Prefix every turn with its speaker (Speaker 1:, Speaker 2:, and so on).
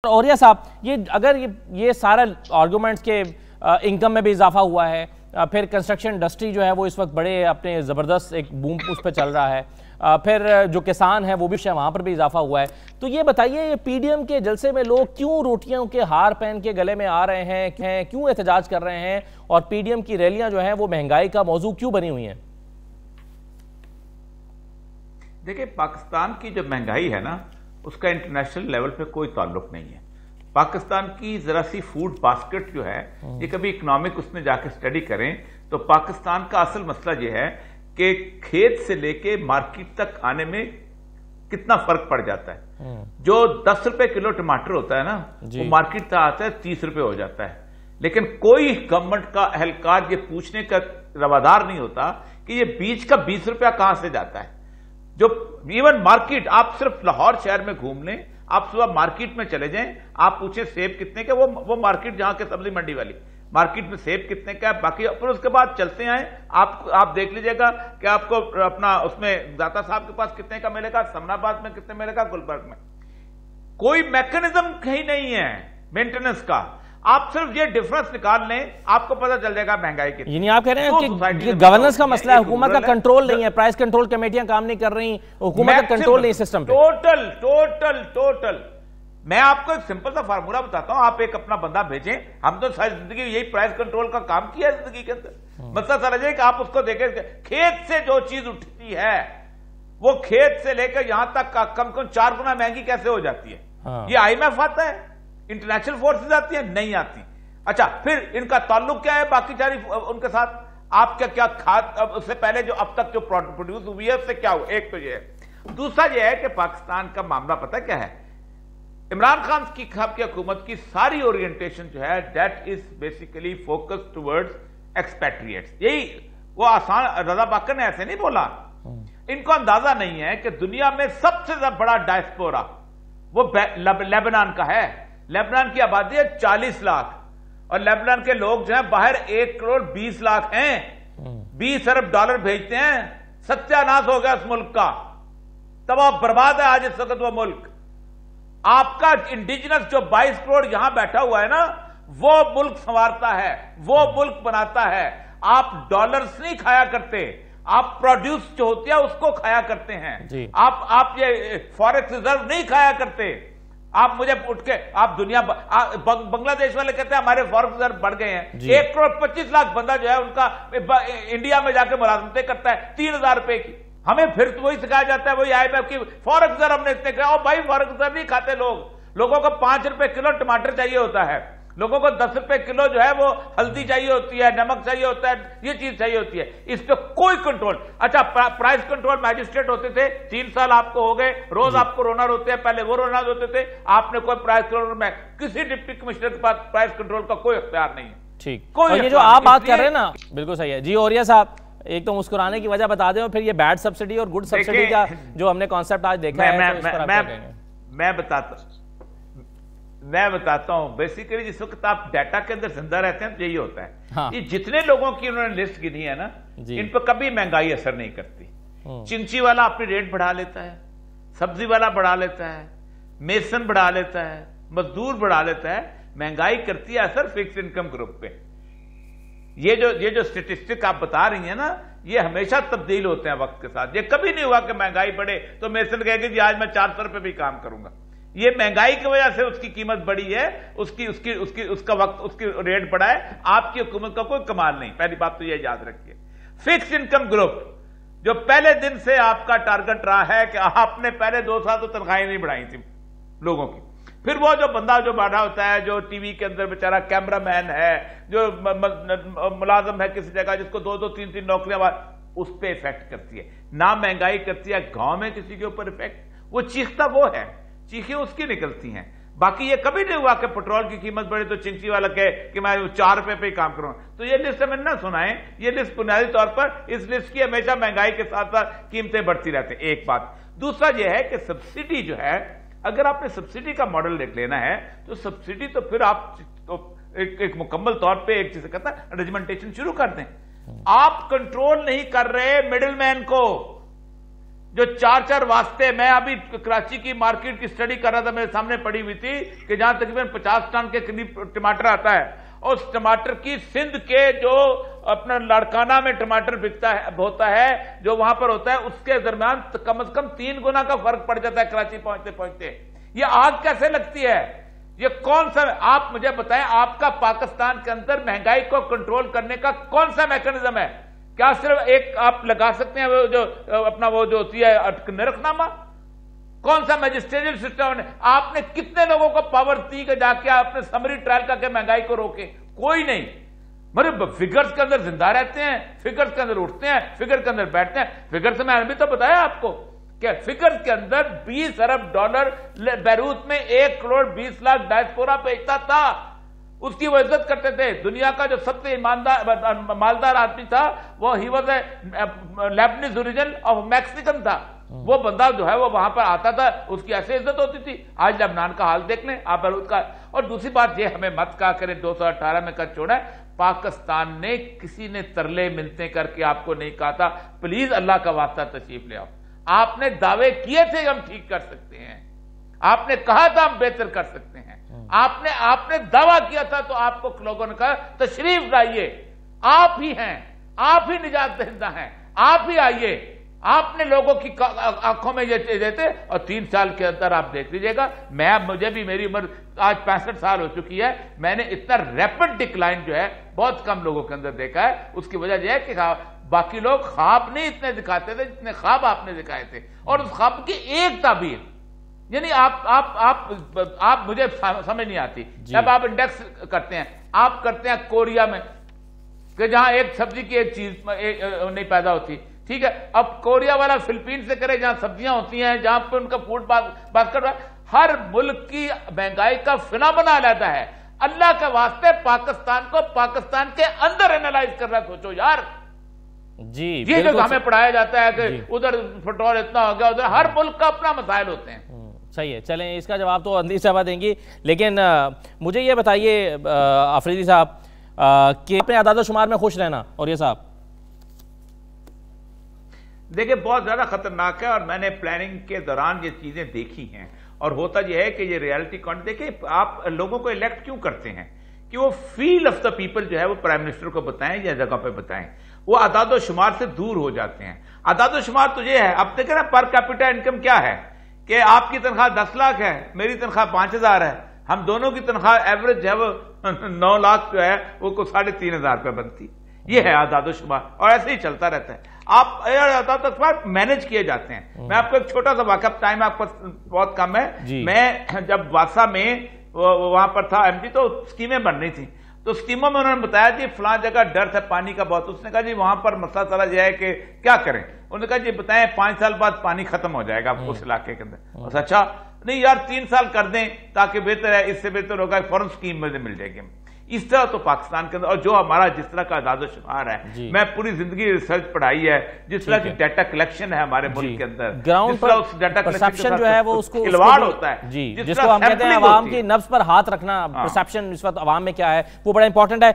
Speaker 1: औरिया साहब, ये अगर ये सारा आर्गूमेंट्स के इनकम में भी इजाफा हुआ है, फिर कंस्ट्रक्शन इंडस्ट्री जो है वो इस वक्त बड़े अपने ज़बरदस्त एक बूम उस पर चल रहा है, फिर जो किसान है वो भी वहाँ पर भी इजाफा हुआ है, तो ये बताइए ये पीडीएम के जलसे में लोग क्यों रोटियों के हार पहन के गले में आ रहे हैं, क्यों एहतजाज कर रहे हैं, और पीडीएम की रैलियां जो हैं वो महंगाई का मौजू क्यों बनी हुई हैं?
Speaker 2: देखिए, पाकिस्तान की जो महंगाई है ना, उसका इंटरनेशनल लेवल पे कोई ताल्लुक नहीं है। पाकिस्तान की जरा सी फूड बास्केट जो है, ये कभी इकोनॉमिक उसमें जाके स्टडी करें तो पाकिस्तान का असल मसला ये है कि खेत से लेके मार्केट तक आने में कितना फर्क पड़ जाता है। जो 10 रुपए किलो टमाटर होता है ना, वो मार्केट तक आता है 30 रुपए हो जाता है। लेकिन कोई गवर्नमेंट का एहलकार ये पूछने का रवादार नहीं होता कि ये बीज का 20 रुपया कहां से जाता है। जो इवन मार्केट, आप सिर्फ लाहौर शहर में घूम लें, आप सुबह मार्केट में चले जाएं, आप पूछें सेब कितने के, वो मार्केट जहां के सब्जी मंडी वाली मार्केट में सेब कितने का है, बाकी फिर उसके बाद चलते आए आप देख लीजिएगा कि आपको अपना उसमें दाता साहब के पास कितने का मिलेगा, समनाबाद में कितने मिलेगा, गुलबर्ग में। कोई मैकेनिज्म कहीं नहीं है मेंटेनेंस का। आप सिर्फ ये डिफरेंस निकाल लें, आपको पता चल जाएगा महंगाई कितनी।
Speaker 1: यानी आप कह रहे हैं कि गवर्नेंस का मसला है, हुकूमत का कंट्रोल नहीं है, प्राइस कंट्रोल कमेटियां काम नहीं कर रही, हुकूमत का कंट्रोल नहीं सिस्टम पे।
Speaker 2: टोटल मैं आपको एक सिंपल सा फार्मूला बताता हूं, आप एक अपना बंदा भेजें, हम तो सारी जिंदगी यही प्राइस कंट्रोल का काम किया है जिंदगी के अंदर। मसला समझिए कि आप उसको देखें, खेत से जो चीज उठती है वो खेत से लेकर यहां तक कम से कम 4 गुना महंगी कैसे हो जाती है। ये IMF आता है, इंटरनेशनल फोर्सेज आती है, नहीं आती। अच्छा, फिर इनका ताल्लुक क्या है बाकी सारी उनके साथ? आप क्या खाद उससे पहले जो अब तक जो प्रोड्यूस हुई है उससे क्या हुआ? एक तो ये है। दूसरा ये है कि पाकिस्तान का मामला पता क्या है, इमरान खान की हुकूमत की सारी ओरिएंटेशन जो है that is basically focus towards expatriates. यही वो आसान, रजा बाकर ने ऐसे नहीं बोला। इनको अंदाजा नहीं है कि दुनिया में सबसे बड़ा डायस्पोरा वो लेबनान का है। लेबनान की आबादी है 40 लाख और लेबनान के लोग जो है बाहर 1 करोड़ 20 लाख हैं। 20 अरब डॉलर भेजते हैं। सत्यानाश हो गया उस मुल्क का, तबाह बर्बाद है आज इस वक्त वो मुल्क। आपका इंडिजिनस जो 22 करोड़ यहां बैठा हुआ है ना, वो मुल्क संवारता है, वो मुल्क बनाता है। आप डॉलर्स नहीं खाया करते, आप प्रोड्यूस जो होती है उसको खाया करते हैं। आप ये फॉरेक्स रिजर्व नहीं खाया करते। आप मुझे उठ के आप दुनिया बांग्लादेश वाले कहते हैं हमारे फॉरेक्स रिजर्व बढ़ गए हैं। 1 करोड़ 25 लाख बंदा जो है उनका इंडिया में जाकर मुलाजमतें करता है 3000 रुपए की। हमें फिर तो वही सिखाया जाता है, वही IMF की फॉरेक्स रिजर्व हमने इतने कहा। और भाई फॉरेक्स रिजर्व नहीं खाते लोगों को 5 रुपए किलो टमाटर चाहिए होता है, लोगों को 10 रुपए किलो जो है वो हल्दी चाहिए होती है, नमक चाहिए होता है, ये चीज चाहिए होती है। इस पे कोई कंट्रोल। अच्छा, प्राइस कंट्रोल मैजिस्ट्रेट होते थे, 3 साल आपको हो गए, रोज आपको रोना रोते हैं, पहले वो रोना रोते थे, आपने कोई प्राइस कंट्रोल में किसी डिप्टी कमिश्नर के पास प्राइस कंट्रोल का कोई अख्तियार नहीं है।
Speaker 1: ठीक, और ये जो आप बात कर रहे हैं ना, बिल्कुल सही है जी। औरिया साहब, एक तो मुस्कुराने की वजह बता दें और फिर ये बैड सब्सिडी और गुड सब्सिडी का जो हमने कॉन्सेप्ट आज देखा है,
Speaker 2: मैं बताता हूं। बेसिकली जिस वक्त आप डाटा के अंदर जिंदा रहते हैं तो यही होता है। हाँ। ये जितने लोगों की उन्होंने लिस्ट गिनी है ना, इन पर कभी महंगाई असर नहीं करती। चिंची वाला अपनी रेट बढ़ा लेता है, सब्जी वाला बढ़ा लेता है, मेसन बढ़ा लेता है, मजदूर बढ़ा लेता है। महंगाई करती है असर फिक्स इनकम ग्रुप पे। ये जो स्टेटिस्टिक आप बता रही है ना, ये हमेशा तब्दील होते हैं वक्त के साथ। ये कभी नहीं हुआ कि महंगाई बढ़े तो मेसन कहेगी जी आज मैं 400 रुपए भी काम करूंगा। ये महंगाई की वजह से उसकी कीमत बढ़ी है, उसका वक्त, उसकी रेट बढ़ा है। आपकी हुकूमत का कोई कमाल नहीं। पहली बात तो ये याद रखिए। फिक्स इनकम ग्रुप जो पहले दिन से आपका टारगेट रहा है कि आपने पहले 2 साल तो तनख्वाहें नहीं बढ़ाई थी लोगों की। फिर वो जो बंदा जो बैठा होता है, जो टीवी के अंदर बेचारा कैमरामैन है, जो मुलाजम है किसी जगह, जिसको 2-2 3-3 नौकरियां, उस पर इफेक्ट करती है ना। महंगाई करती है गांव में किसी के ऊपर इफेक्ट, वो चीखता वो है, चीखें उसकी निकलती हैं। बाकी ये कभी नहीं हुआ कि पेट्रोल की कीमत बढ़े तो चिंची वाला कहे कि मैं 4 रुपए पे ही काम करूंगा। तो ये लिस्ट हमें ना सुनाएं। ये लिस्ट बुनियादी तौर पर इस लिस्ट की हमेशा महंगाई के साथ साथ कीमतें बढ़ती रहती हैं। एक बात। दूसरा यह है कि सब्सिडी जो है, अगर आपने सब्सिडी का मॉडल देख लेना है तो सब्सिडी तो फिर आप तो एक मुकम्मल तौर पे एक चीज कहता है रेजिमेंटेशन शुरू कर दें। आप कंट्रोल नहीं कर रहे मिडिल मैन को। जो 4-4 वास्ते, मैं अभी कराची की मार्केट की स्टडी कर रहा था, मेरे सामने पड़ी हुई थी कि जहां तकरीबन 50 टन के करीब टमाटर आता है, और उस टमाटर की सिंध के जो अपना लाड़काना में टमाटर बिकता है होता है, जो वहां पर होता है, उसके दरमियान कम से कम 3 गुना का फर्क पड़ जाता है कराची पहुंचते पहुंचते। ये आग कैसे लगती है? ये कौन सा, आप मुझे बताएं, आपका पाकिस्तान के अंदर महंगाई को कंट्रोल करने का कौन सा मैकेनिज्म है? क्या सिर्फ एक आप लगा सकते हैं वो जो अपना वो जो होती है निरखनामा? कौन सा मैजिस्ट्रेरियल सिस्टम? आपने कितने लोगों को पावर दी कि जाके आपने समरी ट्रायल करके महंगाई को रोके? कोई नहीं। मतलब फिगर्स के अंदर जिंदा रहते हैं, फिगर्स के अंदर उठते हैं, फिगर के अंदर बैठते हैं। फिगर से मैंने भी तो बताया आपको कि फिगर्स के अंदर 20 अरब डॉलर बैरूत में 1 करोड़ 20 लाख डायस्पोरा भेजता था, उसकी वो इज्जत करते थे। दुनिया का जो सबसे ईमानदार मालदार आदमी था वो he was Lebanese origin of Mexican था। वो बंदा जो है वो वहां पर आता था, उसकी ऐसे इज्जत होती थी। आज लबनान का हाल देख लें आप, बैरूत का। और दूसरी बात ये हमें मत कहा करें 2018 में कर छोड़ा है, पाकिस्तान ने किसी ने तरले मिलते करके आपको नहीं कहा था प्लीज अल्लाह का वास्ता तशरीफ ले आओ। आपने दावे किए थे हम ठीक कर सकते हैं, आपने कहा था हम बेहतर कर सकते हैं, आपने दावा किया था, तो आपको लोगों ने कहा तशरीफ लाइए, आप ही हैं, आप ही निजात दहिंदा हैं, आप ही आइए। आपने लोगों की आंखों में ये देते, और 3 साल के अंदर आप देख लीजिएगा। मुझे भी मेरी उम्र आज 65 साल हो चुकी है, मैंने इतना रैपिड डिक्लाइन जो है बहुत कम लोगों के अंदर देखा है। उसकी वजह यह है कि बाकी लोग ख्वाब नहीं इतने दिखाते थे जितने ख्वाब आपने दिखाए थे, और उस ख्वाब की एक ताबीर, यानी आप मुझे समझ नहीं आती। जब आप इंडेक्स करते हैं, आप करते हैं कोरिया में कि जहां एक सब्जी की एक चीज नहीं पैदा होती, ठीक है। अब कोरिया वाला फिलीपीन से करे जहां सब्जियां होती हैं, जहां पे उनका फूड बास्केट, हर मुल्क की महंगाई का फिनोमेना अलग है। अल्लाह के वास्ते पाकिस्तान को पाकिस्तान के अंदर एनालाइज करना सोचो यार।
Speaker 1: जी,
Speaker 2: ये जो हमें पढ़ाया जाता है कि उधर पेट्रोल इतना हो गया, उधर हर मुल्क का अपना मसाइल होते हैं।
Speaker 1: सही है, चलें इसका जवाब तो अंदीर साहब देंगी, लेकिन मुझे ये बताइए आफरीदी साहब कि अपने आदाद-ओ-शुमार में खुश रहना। और ये साहब
Speaker 2: देखिए बहुत ज्यादा खतरनाक है, और मैंने प्लानिंग के दौरान ये चीजें देखी हैं, और होता यह है कि ये रियलिटी कॉन्ट देखिए, आप लोगों को इलेक्ट क्यों करते हैं कि वो फील ऑफ द पीपल जो है वो प्राइम मिनिस्टर को बताएं या जगह पे बताएं। वो आदाद-ओ-शुमार से दूर हो जाते हैं। आदाद-ओ-शुमार तो ये है, अब देखें ना पर कैपिटा इनकम क्या है कि आपकी तनख्वाह 10 लाख है, मेरी तनख्वाह 5000 है, हम दोनों की तनख्वाह एवरेज है वो 9 लाख जो है वो को 3500 रुपये बनती। ये है आदाद-ओ-शुमार, और ऐसे ही चलता रहता है। आप आदाद-ओ-शुमार मैनेज किए जाते हैं। मैं आपको एक छोटा सा वाकया, टाइम आपको बहुत कम है। मैं जब वासा में वहां पर था एमडी, तो स्कीमें बन रही थी, तो स्कीमों में उन्होंने बताया जी फलां जगह डर है पानी का बहुत। उसने कहा जी वहां पर मसला चला जाए कि क्या करें। उन्होंने कहा जी बताएं 5 साल बाद पानी खत्म हो जाएगा उस इलाके के अंदर। अच्छा नहीं यार 3 साल कर दें ताकि बेहतर है, इससे बेहतर होगा फौरन स्कीम मुझे मिल जाएगी। इस तरह तो पाकिस्तान के अंदर, और जो हमारा जिस तरह का आदाद-ओ-शुमार है, मैं पूरी जिंदगी रिसर्च पढ़ाई है, जिस तरह की डाटा कलेक्शन है हमारे मुल्क के अंदर,
Speaker 1: ग्राउंड पर
Speaker 2: डाटा
Speaker 1: परसेप्शन जो है वो उसको
Speaker 2: खिलवाड़ होता है
Speaker 1: जी, जिसको हम कहते हैं अवाम की नब्ज पर हाथ रखना, परसेप्शन इस वक्त अवाम में क्या है वो बड़ा इंपॉर्टेंट है।